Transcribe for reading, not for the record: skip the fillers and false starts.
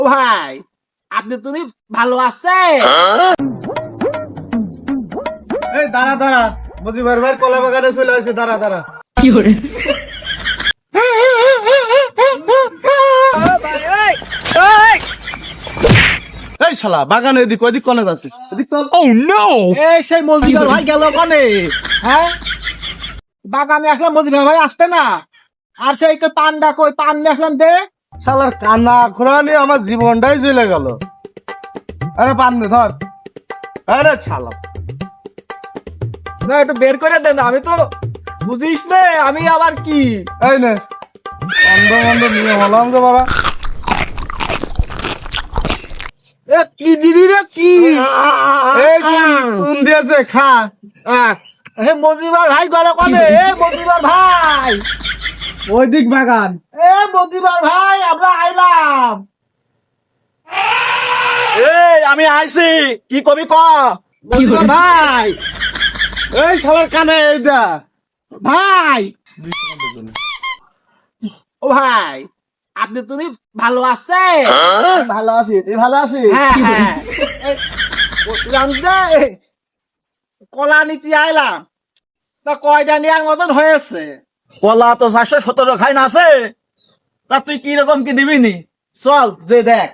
ও ভাই, তুমি ভালো আছে? এই দাঁড়া দাঁড়া, মুজিবের ভাই কলা বাগানে চলে আসছে, দাঁড়া দাঁড়া। এই শালা বাগানে এদিক ওদিক কনে যাচ্ছে, এদিক চল। এই সেই মজিবার ভাই গেল কনে? হ্যাঁ, বাগানে আসলাম, মজিবার ভাই আসবে না। আর সেই কই পান্ডা, কই পান নিয়ে আসলাম দে। শালার কান্না খোড়া নিয়ে আমার জীবনটাই চলে গেল। আরে পান দে ধর। আরে শালা না, একটু বের করে দেন, আমি তো বুঝিস নে, আমি আবার কি। এই নে অন্ধ বন্ধ নিয়ে হলাম যে বাবা। এ কি দিবি রে, কি? এই চুন দিয়েছে, খা। হে মজিবার ভাই গেল কনে? এ মজিবার ভাই, ওই দিক বাগান। এ মজিবার ভাই, আমরা আইলাম। এই আমি আইছি, কি কবি ক। মজিবার ভাই, এই শালার কানে এইটা। ভাই, ও ভাই, তুমি ভালো আছে? ভালো আছি, তুই ভালো আছিস? হ্যাঁ হ্যাঁ, এই, বলছিলাম যে কলা নিতে আইলাম, তা কয়টা নেওয়ার মতন হয়েছে? কলা তো 417 খাই না আছে, তা তুই কি রকম কি দিবি নি? চল যে দেখ।